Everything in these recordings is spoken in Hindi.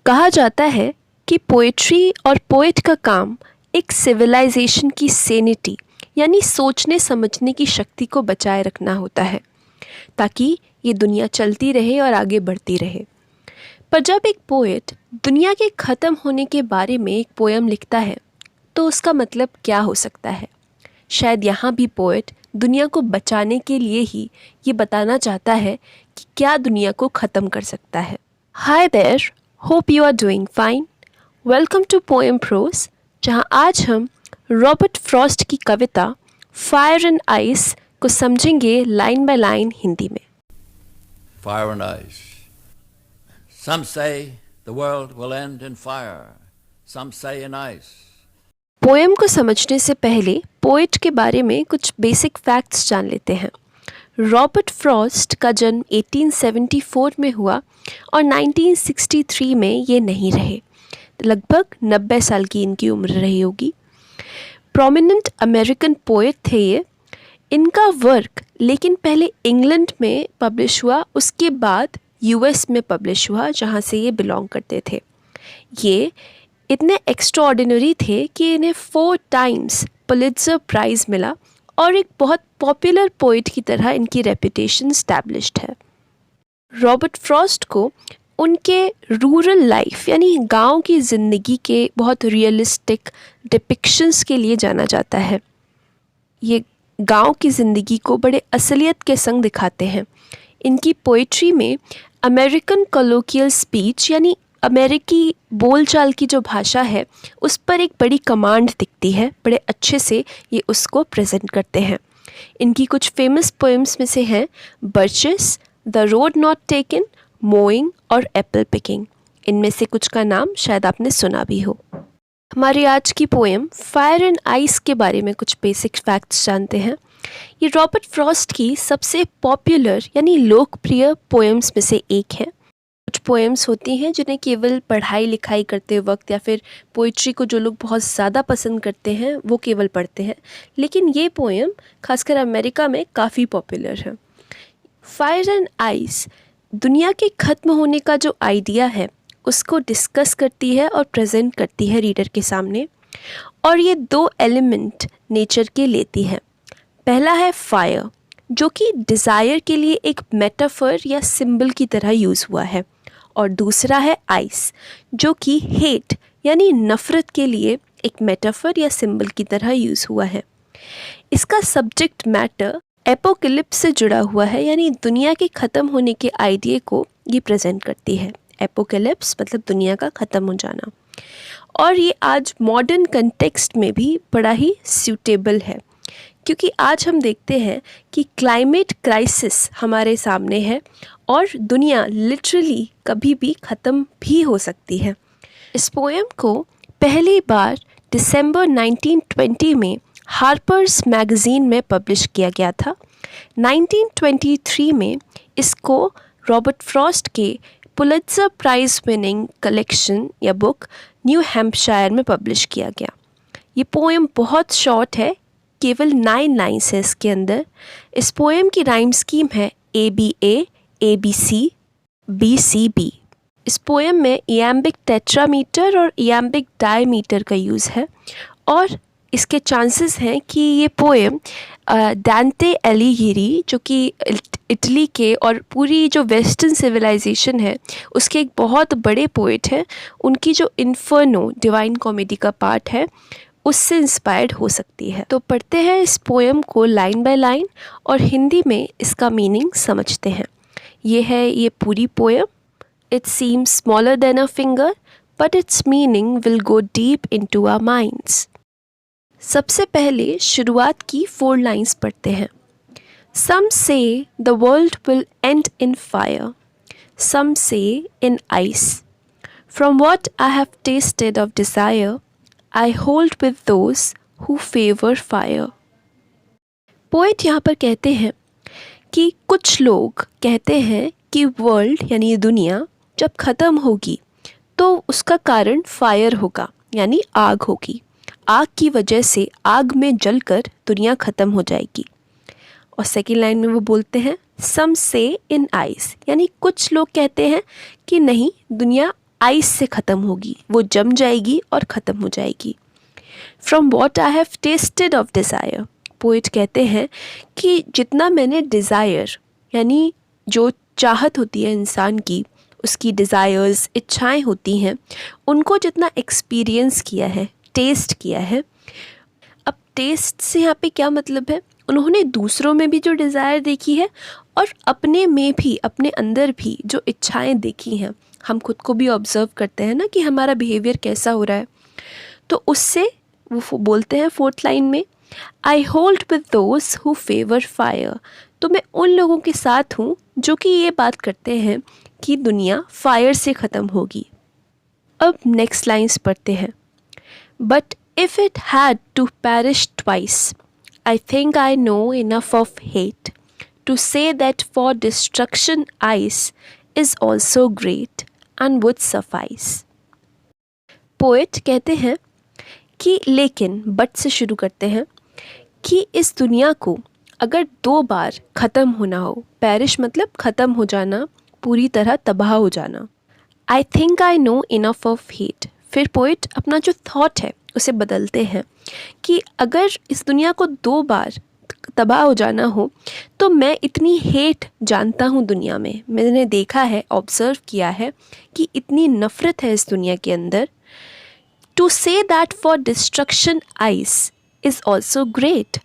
कहा जाता है कि पोएट्री और पोएट का काम एक सिविलाइजेशन की सेनिटी यानी सोचने समझने की शक्ति को बचाए रखना होता है ताकि ये दुनिया चलती रहे और आगे बढ़ती रहे। पर जब एक पोएट दुनिया के ख़त्म होने के बारे में एक पोयम लिखता है तो उसका मतलब क्या हो सकता है? शायद यहाँ भी पोएट दुनिया को बचाने के लिए ही ये बताना चाहता है कि क्या दुनिया को ख़त्म कर सकता है। Hi there, hope you are doing fine. Welcome to poem prose, जहाँ आज हम रॉबर्ट फ्रॉस्ट की कविता फायर एंड आइस को समझेंगे लाइन बाय लाइन हिंदी में। Fire and ice. Some say the world will end in fire. Some say in ice. Poem को समझने से पहले पोएट के बारे में कुछ बेसिक फैक्ट्स जान लेते हैं। रॉबर्ट फ्रॉस्ट का जन्म 1874 में हुआ और 1963 में ये नहीं रहे। लगभग 90 साल की इनकी उम्र रही होगी। प्रोमिनेंट अमेरिकन पोएट थे ये। इनका वर्क लेकिन पहले इंग्लैंड में पब्लिश हुआ, उसके बाद यूएस में पब्लिश हुआ जहाँ से ये बिलोंग करते थे। ये इतने एक्स्ट्राऑर्डिनरी थे कि इन्हें 4 टाइम्स पुलित्ज़र प्राइज़ मिला और एक बहुत पॉपुलर पोइट की तरह इनकी रेपुटेशन स्टैब्लिश्ड है। रॉबर्ट फ्रॉस्ट को उनके रूरल लाइफ यानी गांव की ज़िंदगी के बहुत रियलिस्टिक डिपिक्शंस के लिए जाना जाता है। ये गांव की ज़िंदगी को बड़े असलियत के संग दिखाते हैं। इनकी पोइट्री में अमेरिकन कॉलोकियल स्पीच यानी अमेरिकी बोलचाल की जो भाषा है उस पर एक बड़ी कमांड दिखती है। बड़े अच्छे से ये उसको प्रेजेंट करते हैं। इनकी कुछ फेमस पोएम्स में से हैं birches, the road not taken, moving और एप्पल पिकिंग। इनमें से कुछ का नाम शायद आपने सुना भी हो। हमारी आज की पोएम फायर एंड आइस के बारे में कुछ बेसिक फैक्ट्स जानते हैं। ये रॉबर्ट फ्रॉस्ट की सबसे पॉपुलर यानी लोकप्रिय पोएम्स में से एक है। कुछ पोएम्स होती हैं जिन्हें केवल पढ़ाई लिखाई करते वक्त या फिर पोइट्री को जो लोग बहुत ज़्यादा पसंद करते हैं वो केवल पढ़ते हैं, लेकिन ये पोएम खासकर अमेरिका में काफ़ी पॉपुलर है। फायर एंड आइस दुनिया के ख़त्म होने का जो आइडिया है उसको डिस्कस करती है और प्रेजेंट करती है रीडर के सामने। और ये 2 एलिमेंट नेचर के लेती है। पहला है फायर, जो कि डिज़ायर के लिए एक मेटाफर या सिंबल की तरह यूज़ हुआ है, और दूसरा है आइस, जो कि हेट यानी नफ़रत के लिए एक मेटाफर या सिंबल की तरह यूज़ हुआ है। इसका सब्जेक्ट मैटर एपोकलिप्स से जुड़ा हुआ है, यानी दुनिया के ख़त्म होने के आइडिया को ये प्रेजेंट करती है। एपोकलिप्स मतलब दुनिया का ख़त्म हो जाना, और ये आज मॉडर्न कंटेक्स्ट में भी बड़ा ही सूटेबल है, क्योंकि आज हम देखते हैं कि क्लाइमेट क्राइसिस हमारे सामने है और दुनिया लिटरली कभी भी ख़त्म भी हो सकती है। इस पोएम को पहली बार दिसंबर 1920 में हार्पर्स मैगज़ीन में पब्लिश किया गया था। 1923 में इसको रॉबर्ट फ्रॉस्ट के पुलित्ज़र प्राइज़ विनिंग कलेक्शन या बुक न्यू हैम्पशायर में पब्लिश किया गया। ये पोएम बहुत शॉर्ट है, केवल 9 लाइन्स है इसके अंदर। इस पोएम की राइम स्कीम है ABA, ABC, BCB। इस पोएम में इयाम्बिक टेट्रामीटर और इयाम्बिक डायमीटर का यूज़ है, और इसके चांसेस हैं कि ये पोएम डांटे एलिघिरी, जो कि इटली के और पूरी जो वेस्टर्न सिविलाइजेशन है उसके एक बहुत बड़े पोएट हैं, उनकी जो इन्फर्नो डिवाइन कॉमेडी का पार्ट है उससे इंस्पायर्ड हो सकती है। तो पढ़ते हैं इस पोएम को लाइन बाय लाइन और हिंदी में इसका मीनिंग समझते हैं। ये है ये पूरी poem. It seems smaller than a finger but its meaning will go deep into our minds. सबसे पहले शुरुआत की 4 लाइन्स पढ़ते हैं। Some say the world will end in fire. Some say in ice. From what I have tasted of desire, I hold with those who favor fire. Poet यहाँ पर कहते हैं कि कुछ लोग कहते हैं कि वर्ल्ड यानी दुनिया जब ख़त्म होगी तो उसका कारण फायर होगा, यानी आग होगी। आग की वजह से आग में जलकर दुनिया ख़त्म हो जाएगी। और सेकेंड लाइन में वो बोलते हैं सम से इन आइस, यानी कुछ लोग कहते हैं कि नहीं, दुनिया आइस से ख़त्म होगी, वो जम जाएगी और ख़त्म हो जाएगी। From what I have tested of desire, poet कहते हैं कि जितना मैंने डिज़ायर यानी जो चाहत होती है इंसान की, उसकी डिज़ायर्स, इच्छाएं होती हैं, उनको जितना एक्सपीरियंस किया है, टेस्ट किया है। अब टेस्ट से यहाँ पे क्या मतलब है, उन्होंने दूसरों में भी जो डिज़ायर देखी है और अपने में भी, अपने अंदर भी जो इच्छाएं देखी हैं। हम खुद को भी ऑब्ज़र्व करते हैं ना कि हमारा बिहेवियर कैसा हो रहा है, तो उससे वो बोलते हैं 4th लाइन में, I hold with those who favour fire, तो मैं उन लोगों के साथ हूँ जो कि ये बात करते हैं कि दुनिया फायर से ख़त्म होगी। अब नेक्स्ट लाइन्स पढ़ते हैं, but if it had to perish twice, I think I know enough of hate to say that for destruction ice is also great and would suffice. Poet कहते हैं कि लेकिन, बट से शुरू करते हैं कि इस दुनिया को अगर 2 बार ख़त्म होना हो, पैरिश मतलब ख़त्म हो जाना, पूरी तरह तबाह हो जाना। आई think I know enough of hate, फिर पोइट अपना जो थॉट है उसे बदलते हैं कि अगर इस दुनिया को 2 बार तबाह हो जाना हो तो मैं इतनी हेट जानता हूँ दुनिया में, मैंने देखा है, ऑब्ज़र्व किया है कि इतनी नफ़रत है इस दुनिया के अंदर। To say that for destruction ice is also great,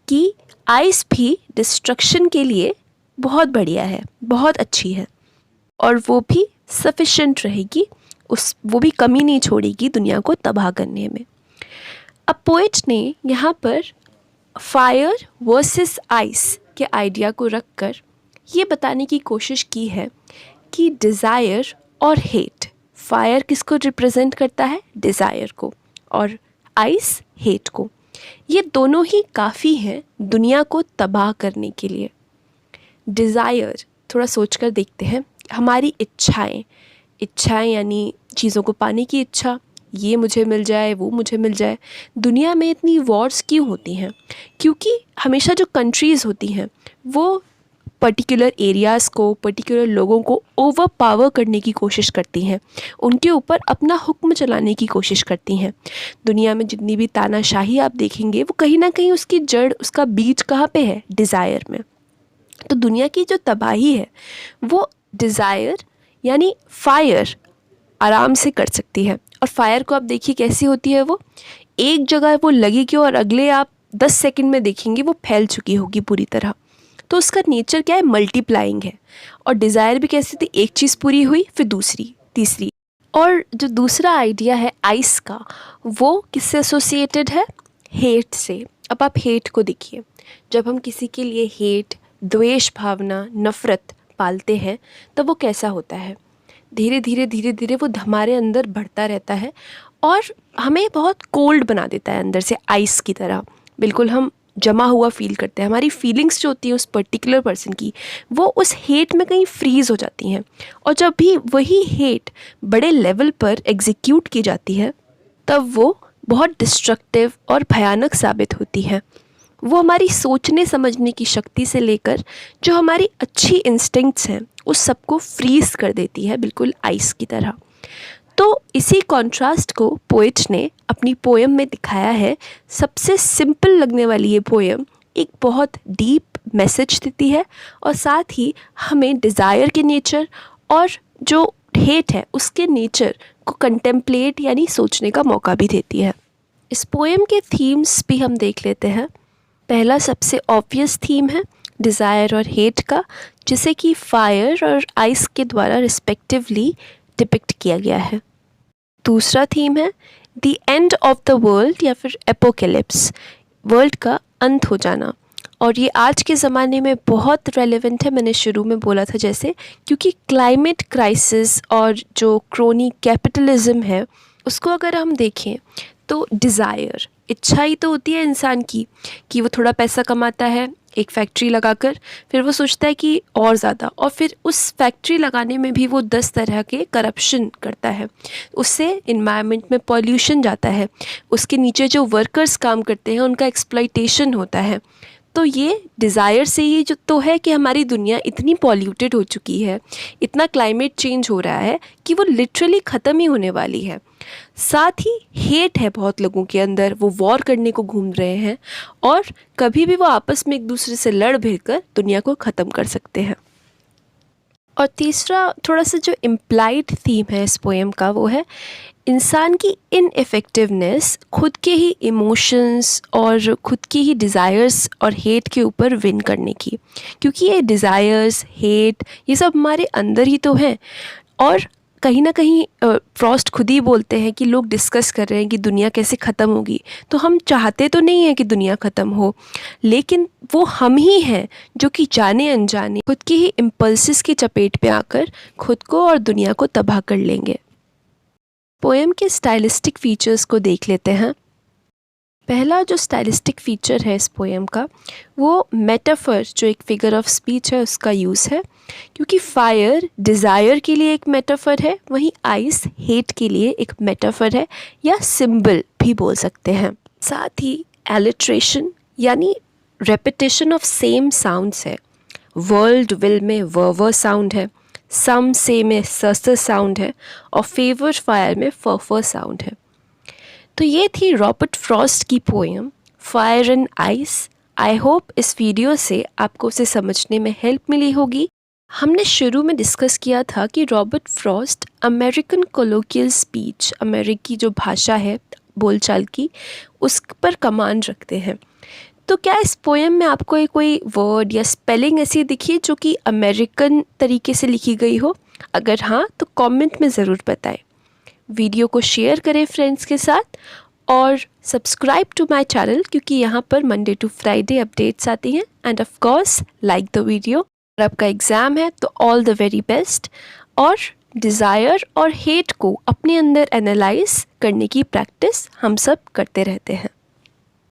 कि आइस भी डिस्ट्रक्शन के लिए बहुत बढ़िया है, बहुत अच्छी है, और वो भी सफिशेंट रहेगी, वो भी कमी नहीं छोड़ेगी दुनिया को तबाह करने में। अब पोएट ने यहाँ पर फायर वर्सेस आइस के आइडिया को रखकर ये बताने की कोशिश की है कि डिज़ायर और हेट, फायर किसको रिप्रेजेंट करता है, डिज़ायर को, और आइस हेट को, ये दोनों ही काफ़ी हैं दुनिया को तबाह करने के लिए। डिज़ायर, थोड़ा सोचकर देखते हैं, हमारी इच्छाएं यानी चीज़ों को पाने की इच्छा, ये मुझे मिल जाए, वो मुझे मिल जाए। दुनिया में इतनी वॉर्स क्यों होती हैं, क्योंकि हमेशा जो कंट्रीज़ होती हैं वो पर्टिकुलर एरियाज़ को, पर्टिकुलर लोगों को ओवर पावर करने की कोशिश करती हैं, उनके ऊपर अपना हुक्म चलाने की कोशिश करती हैं। दुनिया में जितनी भी तानाशाही आप देखेंगे वो कहीं ना कहीं उसकी जड़, उसका बीज कहाँ पे है, डिज़ायर में। तो दुनिया की जो तबाही है वो डिज़ायर यानी फायर आराम से कर सकती है। और फायर को आप देखिए कैसी होती है, वो एक जगह वो लगेगी और अगले आप 10 सेकंड में देखेंगे वो फैल चुकी होगी पूरी तरह। तो उसका नेचर क्या है, मल्टीप्लाइंग है। और डिज़ायर भी कैसी थी, एक चीज़ पूरी हुई फिर दूसरी, तीसरी। और जो दूसरा आइडिया है आइस का, वो किससे एसोसिएटेड है, हेट से। अब आप हेट को देखिए, जब हम किसी के लिए हेट, द्वेष भावना, नफ़रत पालते हैं तब वो कैसा होता है, धीरे धीरे वो हमारे अंदर बढ़ता रहता है और हमें बहुत कोल्ड बना देता है अंदर से, आइस की तरह बिल्कुल हम जमा हुआ फील करते हैं। हमारी फीलिंग्स जो होती हैं उस पर्टिकुलर पर्सन की, वो उस हेट में कहीं फ्रीज़ हो जाती हैं। और जब भी वही हेट बड़े लेवल पर एग्जीक्यूट की जाती है तब वो बहुत डिस्ट्रक्टिव और भयानक साबित होती है। वो हमारी सोचने समझने की शक्ति से लेकर जो हमारी अच्छी इंस्टिंक्ट्स हैं उस सबको फ्रीज़ कर देती है, बिल्कुल आइस की तरह। तो इसी कॉन्ट्रास्ट को पोएट ने अपनी पोएम में दिखाया है। सबसे सिंपल लगने वाली ये पोएम एक बहुत डीप मैसेज देती है और साथ ही हमें डिज़ायर के नेचर और जो हेट है उसके नेचर को कंटेम्पलेट यानी सोचने का मौका भी देती है। इस पोएम के थीम्स भी हम देख लेते हैं। पहला सबसे ऑब्वियस थीम है डिज़ायर और हेट का, जिसे कि फायर और आइस के द्वारा रिस्पेक्टिवली डिपिक्ट किया गया है। दूसरा थीम है the end of the world या फिर एपोकेलिप्स, वर्ल्ड का अंत हो जाना। और ये आज के ज़माने में बहुत रेलेवेंट है, मैंने शुरू में बोला था जैसे, क्योंकि क्लाइमेट क्राइसिस और जो क्रोनी कैपिटलिज़म है उसको अगर हम देखें तो डिज़ायर, इच्छा ही तो होती है इंसान की कि वो थोड़ा पैसा कमाता है एक फैक्ट्री लगाकर, फिर वो सोचता है कि और ज़्यादा, और फिर उस फैक्ट्री लगाने में भी वो 10 तरह के करप्शन करता है, उससे इन्वायरमेंट में पॉल्यूशन जाता है, उसके नीचे जो वर्कर्स काम करते हैं उनका एक्सप्लॉइटेशन होता है। तो ये डिज़ायर से ही जो तो है कि हमारी दुनिया इतनी पॉल्यूटेड हो चुकी है, इतना क्लाइमेट चेंज हो रहा है कि वो लिटरली ख़त्म ही होने वाली है। साथ ही हेट है बहुत लोगों के अंदर, वो वॉर करने को घूम रहे हैं और कभी भी वो आपस में एक दूसरे से लड़ भिड़ कर दुनिया को ख़त्म कर सकते हैं। और तीसरा थोड़ा सा जो इम्प्लाइड थीम है इस पोएम का, वो है इंसान की इनइफेक्टिवनेस खुद के ही इमोशंस और खुद की ही डिज़ायर्स और हेट के ऊपर विन करने की, क्योंकि ये डिज़ायर्स, हेट, ये सब हमारे अंदर ही तो हैं। और कहीं ना कहीं फ्रॉस्ट खुद ही बोलते हैं कि लोग डिस्कस कर रहे हैं कि दुनिया कैसे ख़त्म होगी, तो हम चाहते तो नहीं हैं कि दुनिया ख़त्म हो, लेकिन वो हम ही हैं जो कि जाने अनजाने खुद की ही इम्पल्सिस की चपेट में आकर खुद को और दुनिया को तबाह कर लेंगे। पोएम के स्टाइलिस्टिक फ़ीचर्स को देख लेते हैं। पहला जो स्टाइलिस्टिक फ़ीचर है इस पोएम का, वो मेटाफर, जो एक फिगर ऑफ स्पीच है, उसका यूज़ है। क्योंकि फायर डिज़ायर के लिए एक मेटाफर है, वहीं आइस हेट के लिए एक मेटाफर है या सिंबल भी बोल सकते हैं। साथ ही एलिट्रेशन यानी रेपिटेशन ऑफ सेम साउंड्स है। वर्ल्ड विल में व साउंड है, सम से में स साउंड है और फेवर फायर में फ साउंड है। तो ये थी रॉबर्ट फ्रॉस्ट की poem fire and ice. I hope इस वीडियो से आपको उसे समझने में हेल्प मिली होगी। हमने शुरू में डिस्कस किया था कि Robert Frost American colloquial speech, अमेरिकी जो भाषा है बोलचाल की, उस पर कमांड रखते हैं। तो क्या इस पोएम में आपको कोई वर्ड या स्पेलिंग ऐसी दिखी जो कि अमेरिकन तरीके से लिखी गई हो? अगर हाँ, तो कमेंट में ज़रूर बताएं। वीडियो को शेयर करें फ्रेंड्स के साथ और सब्सक्राइब टू माय चैनल, क्योंकि यहाँ पर मंडे टू फ्राइडे अपडेट्स आती हैं। End of course like the video. अगर आपका एग्ज़ाम है तो ऑल द वेरी बेस्ट। और डिज़ायर और हेट को अपने अंदर एनालाइज करने की प्रैक्टिस हम सब करते रहते हैं।